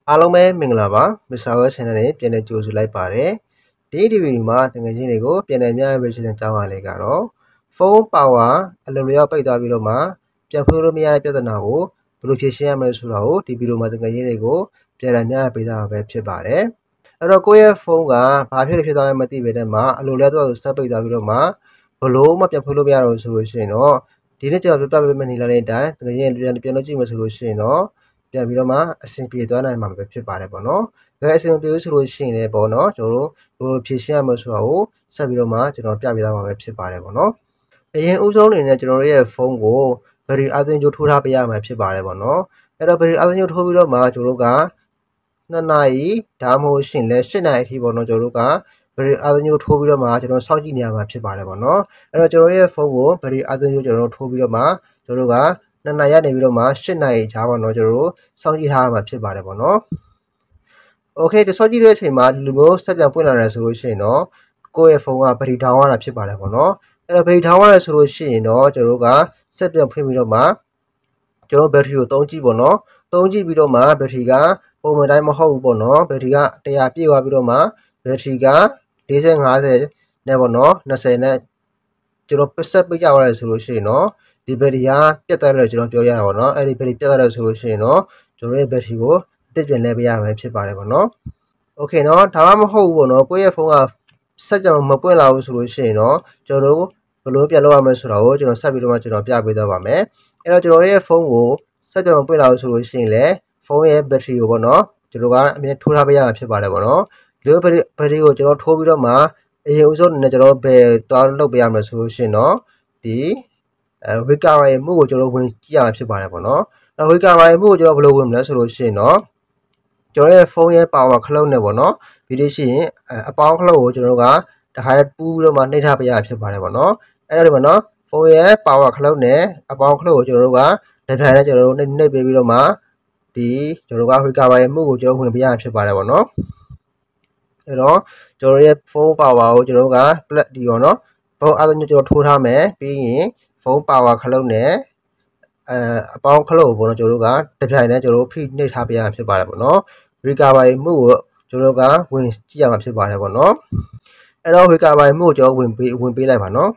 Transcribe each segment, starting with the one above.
အားလုံးပဲမင်္ဂလာပါ Mr. Web Channel နဲ့ပြန်လည်ကြိုဆိုလိုက်ပါတယ်ဒီဗီဒီယိုမှာတကယ်ချင်းတွေကိုပြန်လည်မျှဝေခြင်းအကြောင်းအရာလေးကတော့ phone power အလိုလျောက်ပိတ်သွားပြီးတော့မှပြန်ဖွင့်လို့မရတဲ့ပြဿနာကိုဘယ်လိုဖြေရှင်းရမလဲဆိုတာကိုဒီဗီဒီယိုမှာတကယ်ချင်းတွေကိုပြန်လည်မျှဝေတာပဲဖြစ်ပါတယ်အဲ့တော့ကိုယ့်ရဲ့ဖုန်းကဘာဖြစ်သွားမှမသိပေတဲ့မှာအလိုလျောက်တော့ဆက်ပိတ်သွားပြီးတော့မှဘလို့မှပြန်ဖွင့်လို့မရတော့ဆိုလို့ရှိရင်တော့ဒီနေ့ကျွန်တော်ပြပြပေးမယ့်နေလာတဲ့အတိုင်းတကယ်ချင်းပြန်လို့ကြည့်မယ်ဆိုလို့ရှိရင်တော့ပြန်ပြီးတော့မှအဆင်ပြေသွားနိုင်မှာပဲဖြစ်ပါတယ်ပေါ့နော်။ဒါအဆင်ပြေဆိုလို့ရှိရင်လည်းပေါ့နော်ကျွန်တော်တို့ဖြည့်ရှင်းရမှာဆိုတာကိုဆက်ပြီးတော့မှကျွန်တော်ပြပြသွားမှာပဲဖြစ်ပါတယ်ပေါ့နော်။အရင်ဦးဆုံးအနေနဲ့ကျွန်တော်တို့ရဲ့ဖုန်းကိုဘယ်ရီအသင်းကျိုးထိုးထားပေးရမှာဖြစ်ပါတယ်ပေါ့နော်။အဲ့တော့ဘယ်ရီအသင်းကျိုးထိုးပြီးတော့မှကျွန်တော်တို့က2နာရီဒါမှမဟုတ်ရှင်လဲ8နာရီအထိပေါ့နော်ကျွန်တော်တို့ကဘယ်ရီအသင်းကျိုးထိုးပြီးတော့မှကျွန်တော်စောင့်ကြည့်နေရမှာဖြစ်ပါတယ်ပေါ့နော်။အဲ့တော့ကျွန်တော်ရဲ့ဖုန်းကိုဘယ်ရီအသင်းကျိုးကျွန်တော်တို့ထိုးပြီးတော့မှကျွန်တော်တို့က2နာရီနေပြီးတော့မှ8နာရီကြားပါတော့ကျွန်တော်တို့စောင့်ကြည့်ထားမှာဖြစ်ပါတယ်ပေါ့နော်။ Okay ဒီစောင့်ကြည့်တဲ့အချိန်မှာဒီလိုမျိုးဆက်ပြန်ပွင့်လာတယ်ဆိုလို့ရှိရင်တော့ကိုယ့်ရဲ့ဖုန်းကဘက်ထရီထောင်ရတာဖြစ်ပါတယ်ပေါ့နော်။အဲ့တော့ဘက်ထရီထောင်ရတယ်ဆိုလို့ရှိရင်တော့ကျွန်တော်တို့ကဆက်ပြန်ဖွင့်ပြီးတော့မှကျွန်တော်ဘက်ထရီကိုသုံးကြည့်ပေါ့နော်။သုံးကြည့်ပြီးတော့မှဘက်ထရီကပုံမှန်တိုင်းမဟုတ်ဘူးပေါ့နော်။ဘက်ထရီက100ပြည့်သွားပြီးတော့မှဘက်ထရီက40 50နဲ့ပေါ့နော်20နဲ့ကျွန်တော်ဆက်ပိတ်ကြရတယ်ဆိုလို့ရှိရင်တော့ဒီဘက်ထရီကပြတ်သွားတယ်ကျွန်တော်ပြောရတာပေါ့နော်အဲ့ဒီဘက်ထရီပြတ်သွားတယ်ဆိုလို့ရှိရင်တော့ကျွန်တော်ရဲ့ဘက်ထရီကိုအသစ်ပြန်လဲပေးရမယ်ဖြစ်ပါတယ်ပေါ့နော်โอเคเนาะဒါမှမဟုတ်ဘူးပေါ့နော်ကိုယ့်ရဲ့ဖုန်းကဆက်ကြောင်မပွင့်လာဘူးဆိုလို့ရှိရင်တော့ကျွန်တော်တို့ဘယ်လိုပြန်လုပ်ရမလဲဆိုတာကိုကျွန်တော်ဆက်ပြီးတော့မှကျွန်တော်ပြပေးသွားပါမယ်အဲ့တော့ကျွန်တော်ရဲ့ဖုန်းကိုဆက်ကြောင်မပွင့်လာဘူးဆိုလို့ရှိရင်လည်းဖုန်းရဲ့ဘက်ထရီကိုပေါ့နော်ကျွန်တော်ကအမြဲထိုးထားပေးရမှာဖြစ်ပါတယ်ပေါ့နော်ဒီဘက်ထရီကိုကျွန်တော်ထိုးပြီးတော့မှအရင်ဦးဆုံးအနေနဲ့ကျွန်တော်ဘယ်သွားလုပ်ပေးရမလဲဆိုလို့ရှိရင်တော့ဒီrecovery mode ကိုကျွန်တော်ဝင်ကြည့်ရမှာဖြစ်ပါတယ်ပေါ့နော်။ recovery mode ကိုကျွန်တော်ဘယ်လိုဝင်မလဲဆိုလို့ရှိရင်တော့ကျွန်တော်ရဲ့ဖုန်းရဲ့ power cloud နဲ့ပေါ့နော်။ပြီးလို့ရှိရင်အပေါင်း cloud ကိုကျွန်တော်ကတခါပူးပြီးတော့မှနှိပ်ထားပေးရဖြစ်ပါတယ်ပေါ့နော်။အဲ့ဒါပေါ့နော်။ဖုန်းရဲ့ power cloud နဲ့အပေါင်း cloud ကိုကျွန်တော်တို့ကတစ်ထိုင်နဲ့ကျွန်တော်တို့နှိပ်ပေးပြီးတော့မှဒီကျွန်တော်က recovery mode ကိုကျွန်တော်ဝင်ပေးရဖြစ်ပါတယ်ပေါ့နော်။အဲ့တော့ကျွန်တော်ရဲ့ဖုန်း power ကိုကျွန်တော်က plug ဒီပေါ့နော်။ဖုန်းအားလုံးကျွန်တော်ထိုးထားမယ်ပြီးရင်ဖုန်း power ခလုတ်နဲ့အပေါင်းခလုတ်ကိုပေါ့နော်ကျွန်တော်တို့ကတစ်ပြိုင်တည်းကျွန်တော်တို့ဖိနှိပ်ထားပေးရမှာဖြစ်ပါတယ်ပေါ့နော် recovery mode ကိုကျွန်တော်တို့ကဝင်ကြည့်ရမှာဖြစ်ပါတယ်ပေါ့နော်အဲ့တော့ recovery mode ကိုကျွန်တော်ဝင်ပေးလိုက်ပါနော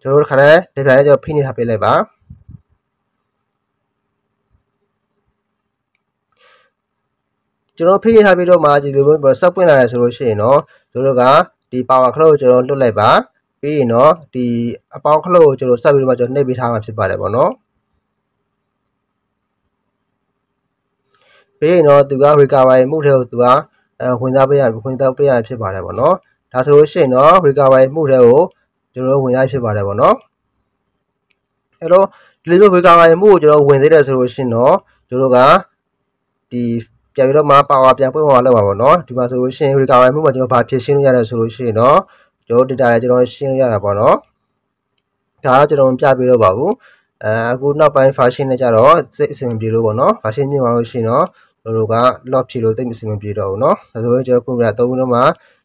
်ကျွန်တော်တို့ခါတဲ့တစ်ပြိုင်တည်းကျွန်တော်ဖိနှိပ်ထားပေးလိုက်ပါကျွန်တော်ဖိနှိပ်ထားပြီးတော့မှဒီလိုမျိုးဆက်ပွင့်လာတယ်ဆိုလို့ရှိရင်တော့ကျွန်တော်တို့ကဒီ power cloud ကိုကျွန်တော်လွတ်လိုက်ပါပြီးရင်တော့ဒီအပေါင်းခလုတ်ကိုကျွန်တော်ဆက်ပြီးတော့ကျွန်တော်နှိပ်ပေးထားမှာဖြစ်ပါတယ်ပေါ့နော်ပြီးရင်တော့သူက recovery mode ထဲကိုသူကဝင်သားပေးရဖြစ်ပါတယ်ပေါ့နော်ဒါဆိုလို့ရှိရင်တော့ recovery mode ထဲကိုကျွန်တော်ဝင်ရဖြစ်ပါတယ်ပေါ့နော်အဲ့တော့ဒီလို recovery mode ကိုကျွန်တော်ဝင်သေးတယ်ဆိုလို့ရှိရင်တော့ကျွန်တော်ကဒီပြန်ပြီးတော့မှ power ပြန်ပွင့်သွားလောက်ပါပေါ့နော်ဒီမှာဆိုလို့ရှိရင် recovery mode မှာကျွန်တော်ဘာဖြည့်ရှင်းလို့ရတယ်ဆိုလို့ရှိရင်တော့ကျွန်တော် data လည်းကျွန်တော်ရှင်းလို့ရတာပေါ့နော်ဒါကကျွန်တော်ပြပေးတော့ပါဘူးအခုနောက်ပိုင်း version နဲ့ကြတော့စိတ်အဆင်မပြေလို့ပေါ့နော် version မြင်ပါလို့ရှိရင်တော့ကျွန်တော်က lock ဖြည့်လို့တိတ်မအဆင်မပြေတော့ဘူးเนาะဒါဆိုရင်ကျွန်တော်ခုနက3ခုတော့မှ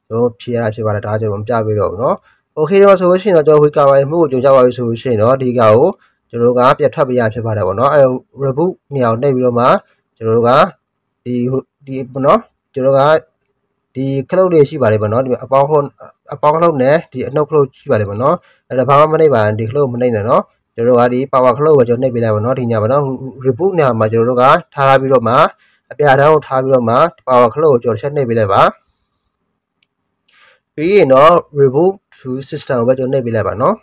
ကျွန်တော်ဖြည့်ရတာဖြစ်ပါတယ်ဒါကျွန်တော်ပြပေးတော့ဘူးเนาะ okay တော့ဆိုလို့ရှိရင်တော့ကျွန်တော် recovery mode ကိုကြိုးကြပါပြီဆိုလို့ရှိရင်တော့ဒီကကိုကျွန်တော်ကပြတ်ထွက်ပေးရဖြစ်ပါတယ်ပေါ့เนาะအဲ reboot နေအောင်နှိပ်ပြီးတော့မှကျွန်တော်ကဒီပေါ့เนาะကျွန်တော်ကဒီခလုတ်လေးရှိပါတယ်ပေါ့နော်ဒီအပေါင်းခလုတ်နဲ့ဒီအနှုတ်ခလုတ်ရှိပါတယ်ပေါ့နော်အဲ့ဒါဘာမှမနှိပ်ပါဘူးဒီခလုတ်မနှိပ်နဲ့နော်ကျွန်တော်တို့ကဒီ power ခလုတ်ကိုကျွန်တော်နှိပ်ပေးလိုက်ပါနော်ဒီညပါနော် reboot ညမှာကျွန်တော်တို့ကထားပြီးတော့မှအပြာထောင်းကိုထားပြီးတော့မှ power ခလုတ်ကိုကျွန်တော်ချက်နှိပ်ပေးလိုက်ပါပြီးရင်တော့ reboot to system ကိုပဲကျွန်တော်နှိပ်ပေးလိုက်ပါနော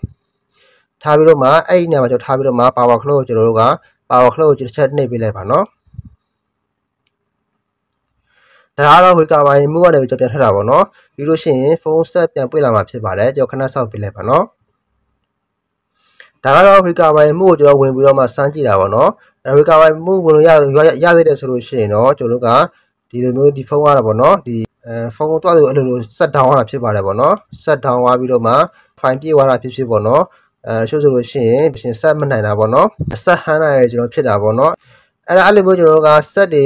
်ထားပြီးတော့မှအဲ့ဒီညမှာကျွန်တော်ထားပြီးတော့မှ power ခလုတ်ကိုကျွန်တော်တို့က power ခလုတ်ကိုကျွန်တော်ချက်နှိပ်ပေးလိုက်ပါနော်ဒါကတော့ recovery mode ကနေကျွန်တော်ပြန်ထပ်တာပေါ့နော်ပြီးလို့ရှိရင်ဖုန်းဆက်ပြန်ပွင့်လာမှာဖြစ်ပါတယ်ကျွန်တော်ခဏစောင့်ပေးလိုက်ပါနော်ဒါကတော့ recovery mode ကိုကျွန်တော်ဝင်ပြီးတော့မှစမ်းကြည့်တာပေါ့နော် recovery mode ဝင်လို့ရသေးတယ်ဆိုလို့ရှိရင်တော့ကျွန်တော်တို့ကဒီလိုမျိုးဒီဖုန်းရတာပေါ့နော်ဒီဖုန်းကိုတွားလို့အဲ့လို set down ရတာဖြစ်ပါတယ်ပေါ့နော် set down သွားပြီးတော့မှ file ပြည့်သွားတာဖြစ်ပေါ့နော်ချို့ဆိုလို့ရှိရင်set မနိုင်တာပေါ့နော် set ဟန်းနိုင်တယ်ကျွန်တော်ဖြစ်တာပေါ့နော်အဲ့ဒါအဲ့လိုမျိုးကျွန်တော်တို့က set တွေ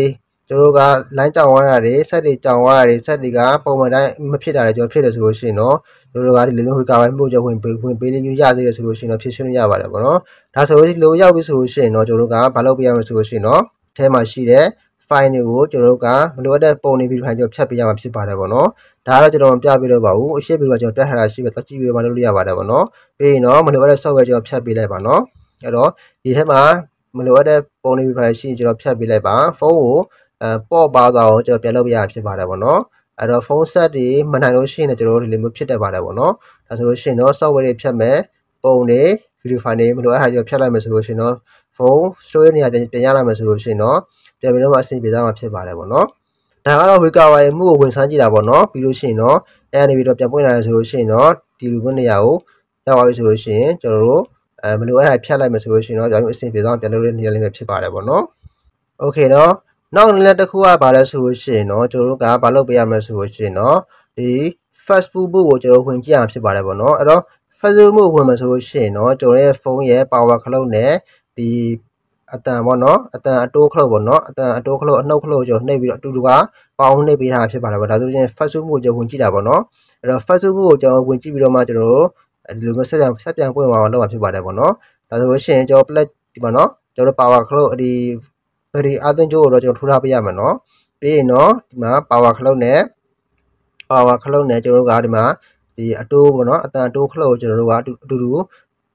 ကျွန်တော်က line ကြောင်ဝါရတယ်ဆက်တွေကြောင်ဝါရတယ်ဆက်တွေကပုံမှန်တိုင်းမဖြစ်တာလေကျွန်တော်ဖြစ်တယ်ဆိုလို့ရှိရင်တော့ကျွန်တော်ကဒီလိုမျိုး recovery မှုကြောင့်ဝင်ပေးလေးရသေးတယ်ဆိုလို့ရှိရင်တော့ဖြစ်ရှင်းလို့ရပါတယ်ပေါ့နော်ဒါဆိုလို့လိုရောက်ပြီဆိုလို့ရှိရင်တော့ကျွန်တော်ကဘာလုပ်ပြရမလဲဆိုလို့ရှိရင်တော့အဲမှာရှိတဲ့ file တွေကိုကျွန်တော်ကမလိုအပ်တဲ့ပုံနေပြီးဖိုင်ကျွန်တော်ဖြတ်ပေးရမှာဖြစ်ပါတယ်ပေါ့နော်ဒါကတော့ကျွန်တော်မပြပေးတော့ပါဘူးအရှိပြီးတော့ကျွန်တော်ပြထားတာရှိပဲတော့ကြည့်ပြီးမှလုပ်လို့ရပါတယ်ပေါ့နော်ပြီးရင်တော့မလိုအပ်တဲ့ software ကျွန်တော်ဖြတ်ပေးလိုက်ပါနော်အဲ့တော့ဒီထဲမှာမလိုအပ်တဲ့ပုံနေပြီးဖိုင်ရှိရင်ကျွန်တော်ဖြတ်ပေးလိုက်ပါဖုန်းကိုပေါ့ပါသွားအောင်ကျွန်တော်ပြန်လုပ်ပြရဖြစ်ပါတယ်ပေါ့နော်အဲ့တော့ဖုန်းဆက်တွေမနိုင်လို့ရှိရင်ကျွန်တော်တို့ဒီလိုမျိုးဖြစ်တတ်ပါတယ်ပေါ့နော်ဒါဆိုလို့ရှိရင်တော့ software တွေဖြတ်မယ်ပုံတွေ video file တွေမလိုအပ်တာကျွန်တော်ဖြတ်လိုက်မယ်ဆိုလို့ရှိရင်တော့ဖုန်း store နေရာပြန်ရလာမယ်ဆိုလို့ရှိရင်တော့ပြန်ပြီးတော့မှအဆင်ပြေသွားမှာဖြစ်ပါတယ်ပေါ့နော်ဒါကတော့ recovery မှုကိုဝင်ဆန်းကြည့်တာပေါ့နော်ပြီးလို့ရှိရင်တော့အဲ့ဒီဗီဒီယိုပြန်ပွင့်လာတယ်ဆိုလို့ရှိရင်တော့ဒီလူမျိုးနေရာကိုရောက်သွားပြီဆိုလို့ရှိရင်ကျွန်တော်တို့မလိုအပ်တာဖြတ်လိုက်မယ်ဆိုလို့ရှိရင်တော့ကျွန်တော်အဆင်ပြေသွားပြန်လုပ်လို့နေရာလေးပဲဖြစ်ပါတယ်ပေါ့နော်โอเคเนาะနောက်လည်းတစ်ခုကဘာလဲဆိုလို့ရှိရင်တော့ကျွန်တော်တို့ကဘာလုပ်ပေးရမလဲဆိုလို့ရှိရင်တော့ဒီ Facebook ကိုကျွန်တော်ဝင်ကြည့်ရမှာဖြစ်ပါတယ်ပေါ့နော်အဲ့တော့ Facebook ကိုဝင်မှာဆိုလို့ရှိရင်တော့ကျွန်တော်ရဲ့ဖုန်းရဲ့ power cloud နဲ့ဒီအတန်ပေါ့နော်အတန်အတိုးခလုတ်ပေါ့နော်အတန်အတိုးခလုတ်အနှုတ်ခလုတ်ကျွန်တော်နှိပ်ပြီးတော့အတူတူကပေါင်းနှိပ်ပေးထားဖြစ်ပါတယ်ပေါ့ဒါဆိုရင် Facebook ကိုကျွန်တော်ဝင်ကြည့်တာပေါ့နော်အဲ့တော့ Facebook ကိုကျွန်တော်ဝင်ကြည့်ပြီးတော့မှကျွန်တော်တို့ဒီလိုမျိုးဆက်ပြန်ပွင့်သွားအောင်လုပ်မှာဖြစ်ပါတယ်ပေါ့နော်ဒါဆိုလို့ရှိရင်ကျွန်တော် plug ဒီမှာနော်ကျွန်တော် power cloud ဒီဘယ်ဒီအသွင်ကြိုးကိုတော့ကျွန်တော်ထိုးထားပေးရမှာနော်ပြီးရင်တော့ဒီမှာ power cloud နဲ့ကျွန်တော်တို့ကဒီမှာဒီအတိုးပေါ့နော်အတန်အတိုးခလုတ်ကိုကျွန်တော်တို့ကအတူတူ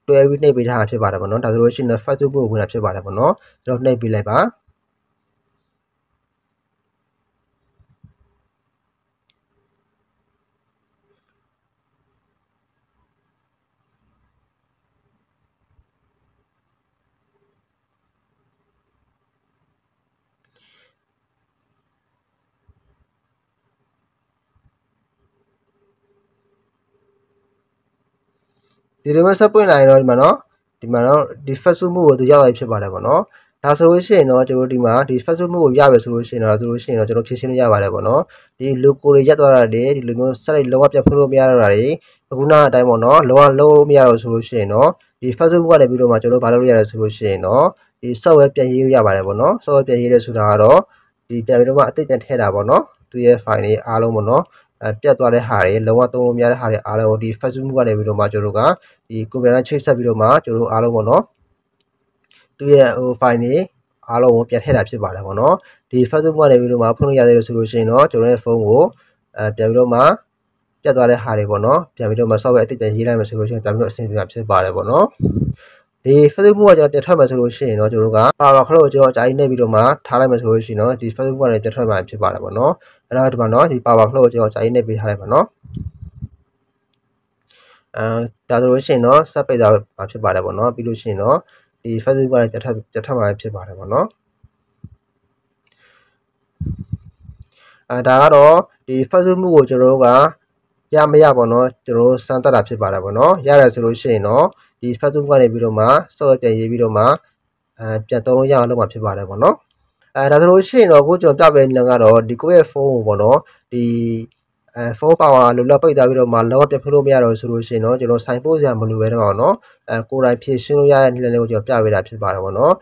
တွဲပြီးနှိပ်ပေးထားဖြစ်ပါတယ်ပေါ့နော်ဒါဆိုလို့ရှိရင် Facebook ကိုဝင်တာဖြစ်ပါတယ်ပေါ့နော်ကျွန်တော်နှိပ်ပေးလိုက်ပါဒီလိုမျိုးဆက်ပွင့်လာရင်တော့ဒီမှာတော့ဒီ Facebook မှုကိုသူရောက်လာဖြစ်ပါတယ်ပေါ့နော်ဒါဆိုလို့ရှိရင်တော့ကျွန်တော်ဒီမှာဒီ Facebook မှုကိုရပြီဆိုလို့ရှိရင်တော့ကျွန်တော်ဖြည့်ရှင်းလို့ရပါတယ်ပေါ့နော်ဒီ logo တွေရက်သွားတာတွေဒီလိုမျိုးဆက်လိုက်လုံးဝပြတ်ဖွင့်လို့မရတော့တာတွေအခုနောက်အတိုင်းပေါ့နော်လုံးဝလုံးလို့မရတော့ဆိုလို့ရှိရင်တော့ဒီ Facebook ကနေပြီးတော့မှကျွန်တော်ဘာလုပ်လို့ရတယ်ဆိုလို့ရှိရင်တော့ဒီ software ပြန်ရေးလို့ရပါတယ်ပေါ့နော် software ပြန်ရေးရဲဆိုတာကတော့ဒီပြန်ပြီးတော့မှအသစ်ပြန်ထည့်တာပေါ့နော်သူရဲ့ file တွေအားလုံးပေါ့နော်ပြတ်သွားတဲ့ဟာတွေလုံးဝသုံးလို့မရတဲ့ဟာတွေအားလုံးကိုဒီ Facebook ကနေပြီးတော့မှကျွန်တော်ကဒီ computer ချိတ်ဆက်ပြီးတော့မှကျွန်တော်အားလုံးပေါ့နော်သူရဲ့ဟို file တွေအားလုံးကိုပြန်ထည့်တာဖြစ်ပါတယ်ပေါ့နော်ဒီ Facebook ကနေပြီးတော့မှဖွင့်လို့ရတယ်ဆိုလို့ရှိရင်တော့ကျွန်တော်ရဲ့ဖုန်းကိုပြန်ပြီးတော့မှပြတ်သွားတဲ့ဟာတွေပေါ့နော်ပြန်ပြီးတော့မှ software အသစ်ပြန်ရေးလိုက်မယ်ဆိုလို့ရှိရင်ပြန်ပြီးတော့အဆင်ပြေဖြစ်ပါတယ်ပေါ့နော်ဒီ Facebook ကကျွန်တော်ပြန်ထွက်မယ်ဆိုလို့ရှိရင်တော့ကျွန်တော်က power cloud ကိုကျွန်တော်အကြိုက်နှိပ်ပြီးတော့မှထားလိုက်မယ်ဆိုလို့ရှိရင်တော့ဒီ Facebook ကနေပြန်ထွက်မှာဖြစ်ပါတယ်ပေါ့နော်အဲ့တော့ဒီမှာနော်ဒီ power cloud ကိုကျွန်တော်အကြိုက်နှိပ်ပေးထားလိုက်ပါနော်ဒါဆိုလို့ရှိရင်တော့ဆက်ပိတ်သွားမှာဖြစ်ပါတယ်ပေါ့နော်ပြီးလို့ရှိရင်တော့ဒီ Facebook ကနေပြန်ထွက်မှာဖြစ်ပါတယ်ပေါ့နော်ဒါကတော့ဒီ Facebook ကိုကျွန်တော်တို့ကရမရပေါ့နော်ကျွန်တော်စမ်းသပ်တာဖြစ်ပါတယ်ပေါ့နော်ရတယ်ဆိုလို့ရှိရင်တော့ဒီ Facebook ကနေပြီးတော့မှ software ပြန်ရေးပြီးတော့မှပြန်သုံးလို့ရအောင်လုပ်မှာဖြစ်ပါတယ်ပေါ့နော်ဒါဆိုလို့ရှိရင်တော့ကိုကျွန်တော်ပြပေးနေကတော့ဒီကိုယ့်ရဲ့ဖုန်းကိုပေါ့နော်ဒီဖုန်း power လိုလောက်ပိတ်သွားပြီးတော့မှလောကပြန်ဖွင့်လို့မရတော့ဆိုလို့ရှိရင်တော့ကျွန်တော်ဆိုင်ပို့စရာမလိုပဲတော့เนาะကိုယ်တိုင်ဖြည့်ရှင်းလို့ရတဲ့နည်းလမ်းလေးကိုကျွန်တော်ပြပေးတာဖြစ်ပါတယ်ပေါ့နော်